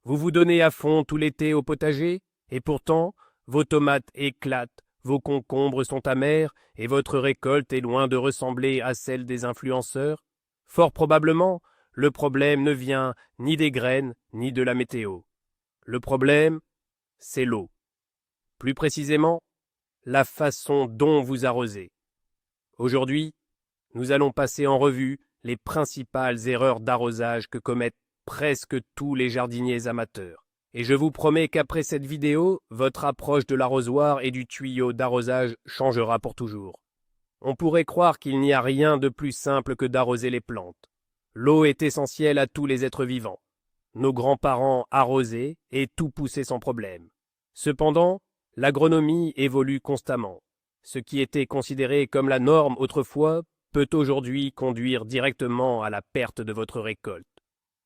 Vous vous donnez à fond tout l'été au potager, et pourtant, vos tomates éclatent, vos concombres sont amers, et votre récolte est loin de ressembler à celle des influenceurs. Fort probablement, le problème ne vient ni des graines, ni de la météo. Le problème, c'est l'eau. Plus précisément, la façon dont vous arrosez. Aujourd'hui, nous allons passer en revue les principales erreurs d'arrosage que commettent presque tous les jardiniers amateurs. Et je vous promets qu'après cette vidéo, votre approche de l'arrosoir et du tuyau d'arrosage changera pour toujours. On pourrait croire qu'il n'y a rien de plus simple que d'arroser les plantes. L'eau est essentielle à tous les êtres vivants. Nos grands-parents arrosaient et tout poussait sans problème. Cependant, l'agronomie évolue constamment. Ce qui était considéré comme la norme autrefois peut aujourd'hui conduire directement à la perte de votre récolte.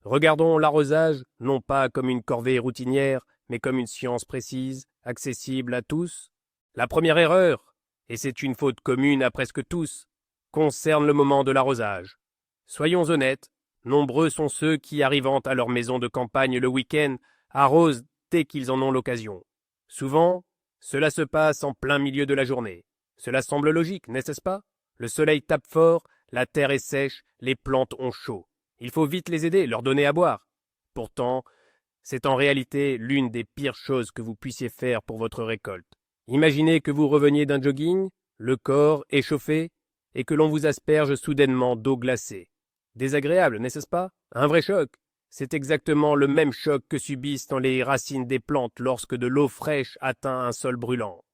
Regardons l'arrosage non pas comme une corvée routinière, mais comme une science précise, accessible à tous. La première erreur, et c'est une faute commune à presque tous, concerne le moment de l'arrosage. Soyons honnêtes, nombreux sont ceux qui, arrivant à leur maison de campagne le week-end, arrosent dès qu'ils en ont l'occasion. Souvent, cela se passe en plein milieu de la journée. Cela semble logique, n'est-ce pas? Le soleil tape fort, la terre est sèche, les plantes ont chaud. Il faut vite les aider, leur donner à boire. Pourtant, c'est en réalité l'une des pires choses que vous puissiez faire pour votre récolte. Imaginez que vous reveniez d'un jogging, le corps échauffé, et que l'on vous asperge soudainement d'eau glacée. Désagréable, n'est-ce pas? Un vrai choc. C'est exactement le même choc que subissent les racines des plantes lorsque de l'eau fraîche atteint un sol brûlant.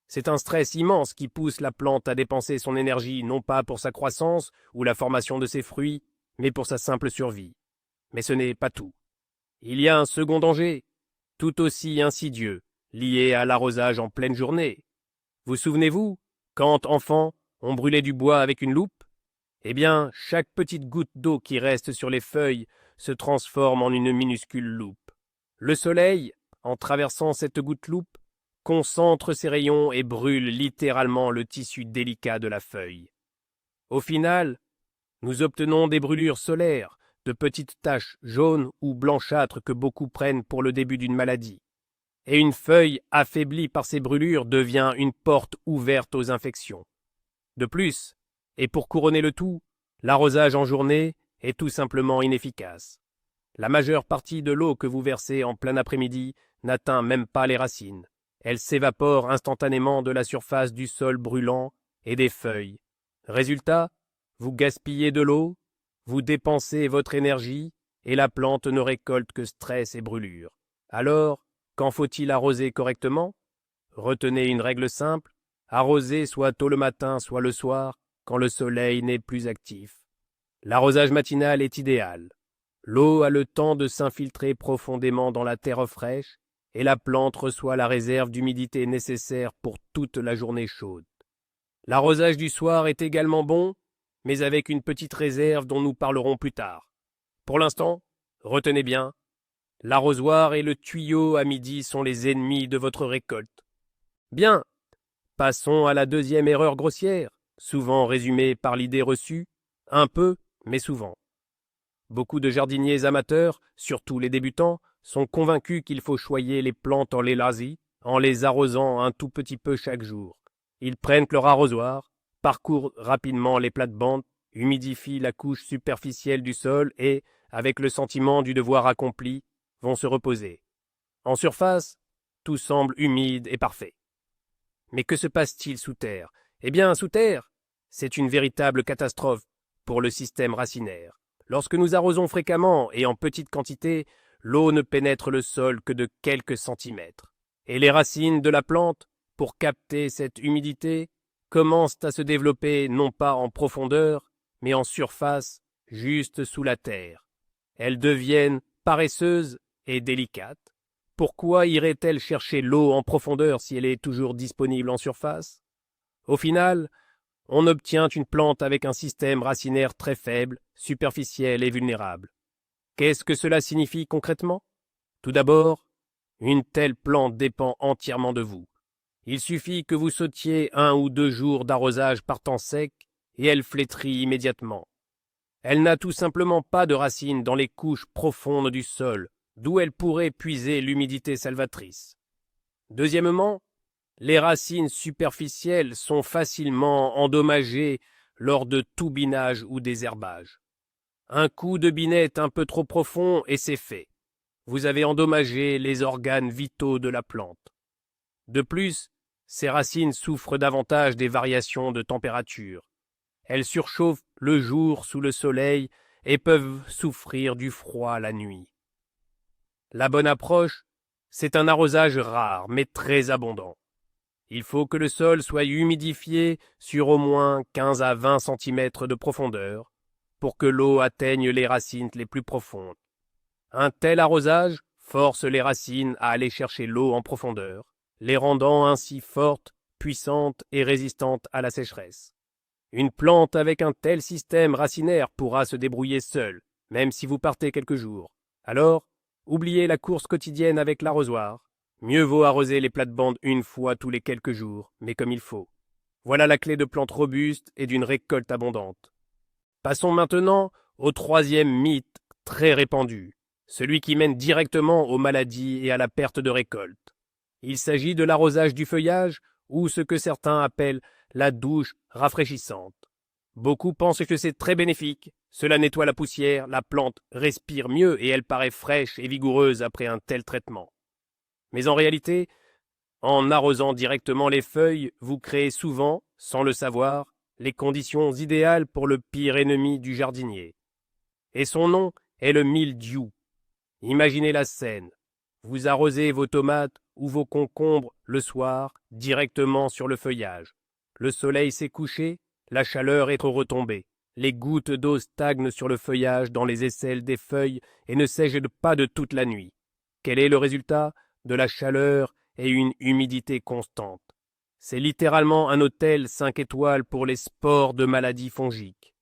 C'est un stress immense qui pousse la plante à dépenser son énergie non pas pour sa croissance ou la formation de ses fruits, mais pour sa simple survie. Mais ce n'est pas tout. Il y a un second danger, tout aussi insidieux, lié à l'arrosage en pleine journée. Vous souvenez-vous, quand, enfant, on brûlait du bois avec une loupe? Eh bien, chaque petite goutte d'eau qui reste sur les feuilles se transforme en une minuscule loupe. Le soleil, en traversant cette goutte-loupe, concentre ses rayons et brûle littéralement le tissu délicat de la feuille. Au final, nous obtenons des brûlures solaires, de petites taches jaunes ou blanchâtres que beaucoup prennent pour le début d'une maladie. Et une feuille affaiblie par ces brûlures devient une porte ouverte aux infections. De plus, et pour couronner le tout, l'arrosage en journée est tout simplement inefficace. La majeure partie de l'eau que vous versez en plein après-midi n'atteint même pas les racines. Elle s'évapore instantanément de la surface du sol brûlant et des feuilles. Résultat, vous gaspillez de l'eau, vous dépensez votre énergie et la plante ne récolte que stress et brûlure. Alors, quand faut-il arroser correctement? Retenez une règle simple, arroser soit tôt le matin, soit le soir, quand le soleil n'est plus actif. L'arrosage matinal est idéal. L'eau a le temps de s'infiltrer profondément dans la terre fraîche et la plante reçoit la réserve d'humidité nécessaire pour toute la journée chaude. L'arrosage du soir est également bon, mais avec une petite réserve dont nous parlerons plus tard. Pour l'instant, retenez bien, l'arrosoir et le tuyau à midi sont les ennemis de votre récolte. Bien, passons à la deuxième erreur grossière, souvent résumée par l'idée reçue, un peu, mais souvent. Beaucoup de jardiniers amateurs, surtout les débutants, sont convaincus qu'il faut choyer les plantes en les lasis, en les arrosant un tout petit peu chaque jour. Ils prennent leur arrosoir, parcourent rapidement les plates-bandes, humidifient la couche superficielle du sol et, avec le sentiment du devoir accompli, vont se reposer. En surface, tout semble humide et parfait. Mais que se passe-t-il sous terre? Eh bien, sous terre, c'est une véritable catastrophe pour le système racinaire. Lorsque nous arrosons fréquemment et en petite quantité, l'eau ne pénètre le sol que de quelques centimètres. Et les racines de la plante, pour capter cette humidité, commencent à se développer non pas en profondeur, mais en surface, juste sous la terre. Elles deviennent paresseuses et délicates. Pourquoi irait-elle chercher l'eau en profondeur si elle est toujours disponible en surface? Au final, on obtient une plante avec un système racinaire très faible, superficiel et vulnérable. Qu'est-ce que cela signifie concrètement? Tout d'abord, une telle plante dépend entièrement de vous. Il suffit que vous sautiez 1 ou 2 jours d'arrosage par temps sec et elle flétrit immédiatement. Elle n'a tout simplement pas de racines dans les couches profondes du sol, d'où elles pourraient puiser l'humidité salvatrice. Deuxièmement, les racines superficielles sont facilement endommagées lors de tout binage ou désherbage. Un coup de binette un peu trop profond et c'est fait. Vous avez endommagé les organes vitaux de la plante. De plus, ces racines souffrent davantage des variations de température. Elles surchauffent le jour sous le soleil et peuvent souffrir du froid la nuit. La bonne approche, c'est un arrosage rare mais très abondant. Il faut que le sol soit humidifié sur au moins 15 à 20 cm de profondeur pour que l'eau atteigne les racines les plus profondes. Un tel arrosage force les racines à aller chercher l'eau en profondeur, les rendant ainsi fortes, puissantes et résistantes à la sécheresse. Une plante avec un tel système racinaire pourra se débrouiller seule, même si vous partez quelques jours. Alors, oubliez la course quotidienne avec l'arrosoir. Mieux vaut arroser les plates-bandes une fois tous les quelques jours, mais comme il faut. Voilà la clé de plantes robustes et d'une récolte abondante. Passons maintenant au troisième mythe très répandu, celui qui mène directement aux maladies et à la perte de récolte. Il s'agit de l'arrosage du feuillage ou ce que certains appellent la douche rafraîchissante. Beaucoup pensent que c'est très bénéfique. Cela nettoie la poussière, la plante respire mieux et elle paraît fraîche et vigoureuse après un tel traitement. Mais en réalité, en arrosant directement les feuilles, vous créez souvent, sans le savoir, les conditions idéales pour le pire ennemi du jardinier. Et son nom est le mildiou. Imaginez la scène. Vous arrosez vos tomates ou vos concombres le soir directement sur le feuillage. Le soleil s'est couché, la chaleur est retombée. Les gouttes d'eau stagnent sur le feuillage dans les aisselles des feuilles et ne sèchent pas de toute la nuit. Quel est le résultat ? De la chaleur et une humidité constante. C'est littéralement un hôtel 5 étoiles pour les spores de maladies fongiques.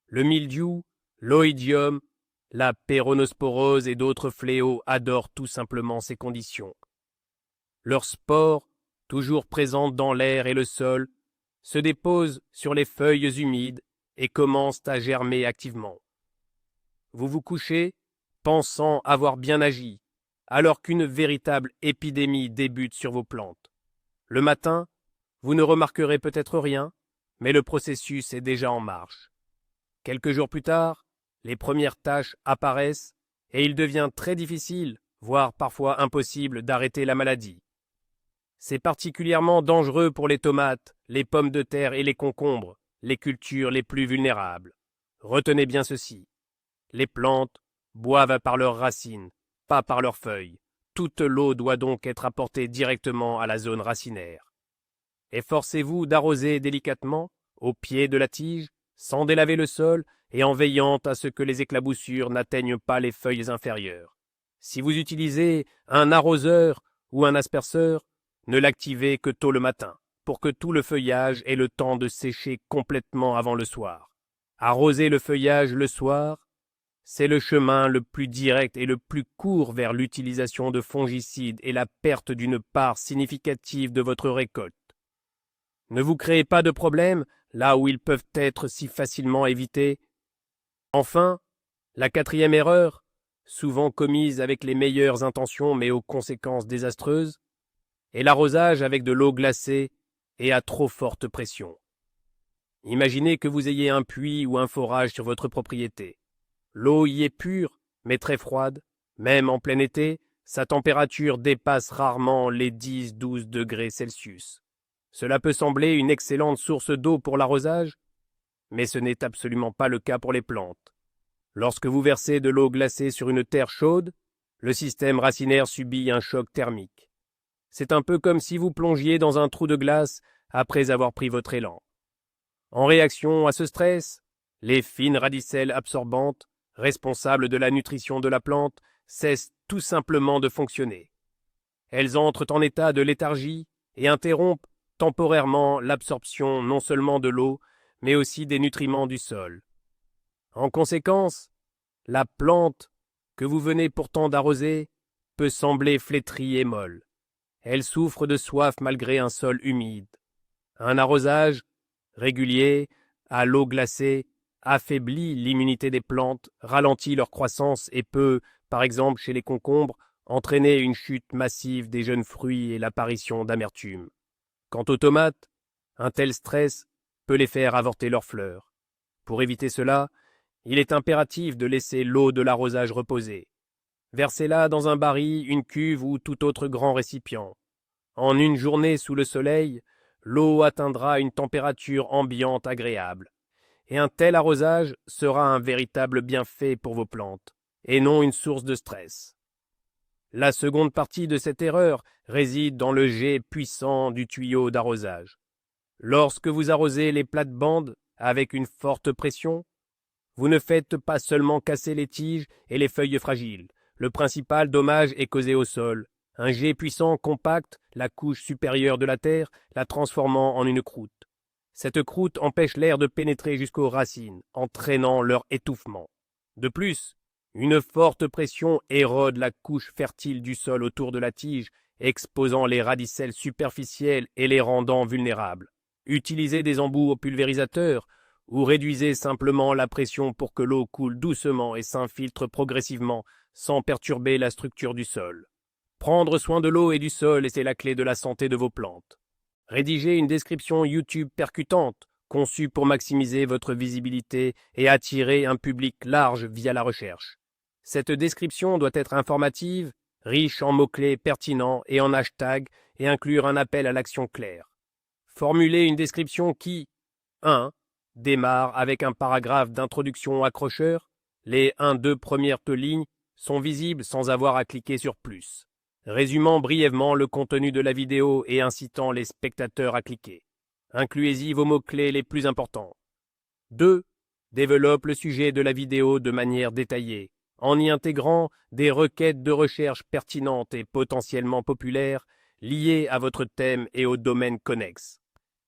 Le mildiou, l'oïdium, la péronosporose et d'autres fléaux adorent tout simplement ces conditions. Leurs spores, toujours présentes dans l'air et le sol, se déposent sur les feuilles humides et commencent à germer activement. Vous vous couchez, pensant avoir bien agi, alors qu'une véritable épidémie débute sur vos plantes. Le matin, vous ne remarquerez peut-être rien, mais le processus est déjà en marche. Quelques jours plus tard, les premières taches apparaissent et il devient très difficile, voire parfois impossible, d'arrêter la maladie. C'est particulièrement dangereux pour les tomates, les pommes de terre et les concombres, les cultures les plus vulnérables. Retenez bien ceci. Les plantes boivent par leurs racines, pas par leurs feuilles. Toute l'eau doit donc être apportée directement à la zone racinaire. Efforcez-vous d'arroser délicatement, au pied de la tige, sans délaver le sol et en veillant à ce que les éclaboussures n'atteignent pas les feuilles inférieures. Si vous utilisez un arroseur ou un asperceur, ne l'activez que tôt le matin, pour que tout le feuillage ait le temps de sécher complètement avant le soir. Arroser le feuillage le soir, c'est le chemin le plus direct et le plus court vers l'utilisation de fongicides et la perte d'une part significative de votre récolte. Ne vous créez pas de problèmes là où ils peuvent être si facilement évités. Enfin, la quatrième erreur, souvent commise avec les meilleures intentions mais aux conséquences désastreuses, est l'arrosage avec de l'eau glacée et à trop forte pression. Imaginez que vous ayez un puits ou un forage sur votre propriété. L'eau y est pure, mais très froide. Même en plein été, sa température dépasse rarement les 10-12 degrés Celsius. Cela peut sembler une excellente source d'eau pour l'arrosage, mais ce n'est absolument pas le cas pour les plantes. Lorsque vous versez de l'eau glacée sur une terre chaude, le système racinaire subit un choc thermique. C'est un peu comme si vous plongiez dans un trou de glace après avoir pris votre élan. En réaction à ce stress, les fines radicelles absorbantes, responsables de la nutrition de la plante, cessent tout simplement de fonctionner. Elles entrent en état de léthargie et interrompent temporairement l'absorption non seulement de l'eau, mais aussi des nutriments du sol. En conséquence, la plante, que vous venez pourtant d'arroser, peut sembler flétrie et molle. Elle souffre de soif malgré un sol humide. Un arrosage régulier, à l'eau glacée, affaiblit l'immunité des plantes, ralentit leur croissance et peut, par exemple chez les concombres, entraîner une chute massive des jeunes fruits et l'apparition d'amertume. Quant aux tomates, un tel stress peut les faire avorter leurs fleurs. Pour éviter cela, il est impératif de laisser l'eau de l'arrosage reposer. Versez-la dans un baril, une cuve ou tout autre grand récipient. En une journée sous le soleil, l'eau atteindra une température ambiante agréable. Et un tel arrosage sera un véritable bienfait pour vos plantes, et non une source de stress. La seconde partie de cette erreur réside dans le jet puissant du tuyau d'arrosage. Lorsque vous arrosez les plates-bandes avec une forte pression, vous ne faites pas seulement casser les tiges et les feuilles fragiles. Le principal dommage est causé au sol. Un jet puissant compacte la couche supérieure de la terre, la transformant en une croûte. Cette croûte empêche l'air de pénétrer jusqu'aux racines, entraînant leur étouffement. De plus, une forte pression érode la couche fertile du sol autour de la tige, exposant les radicelles superficielles et les rendant vulnérables. Utilisez des embouts au pulvérisateur ou réduisez simplement la pression pour que l'eau coule doucement et s'infiltre progressivement sans perturber la structure du sol. Prendre soin de l'eau et du sol, c'est la clé de la santé de vos plantes. Rédigez une description YouTube percutante, conçue pour maximiser votre visibilité et attirer un public large via la recherche. Cette description doit être informative, riche en mots-clés pertinents et en hashtags et inclure un appel à l'action clair. Formulez une description qui 1. Démarre avec un paragraphe d'introduction accrocheur. Les 1-2 premières lignes sont visibles sans avoir à cliquer sur plus, résumant brièvement le contenu de la vidéo et incitant les spectateurs à cliquer. Incluez-y vos mots-clés les plus importants. 2. Développe le sujet de la vidéo de manière détaillée, en y intégrant des requêtes de recherche pertinentes et potentiellement populaires liées à votre thème et au domaine connexe.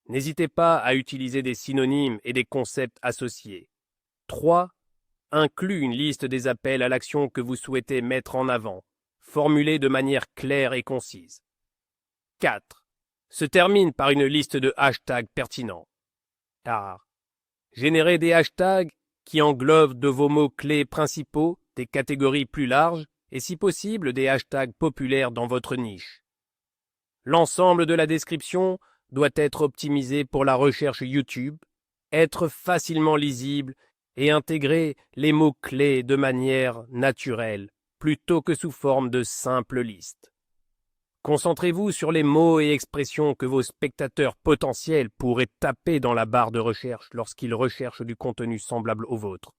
N'hésitez pas à utiliser des synonymes et des concepts associés. 3. Inclut une liste des appels à l'action que vous souhaitez mettre en avant, formulée de manière claire et concise. 4. Se termine par une liste de hashtags pertinents. Car générez des hashtags qui englobent de vos mots-clés principaux des catégories plus larges et si possible des hashtags populaires dans votre niche. L'ensemble de la description doit être optimisé pour la recherche YouTube, être facilement lisible et intégrer les mots-clés de manière naturelle, plutôt que sous forme de simples listes. Concentrez-vous sur les mots et expressions que vos spectateurs potentiels pourraient taper dans la barre de recherche lorsqu'ils recherchent du contenu semblable au vôtre.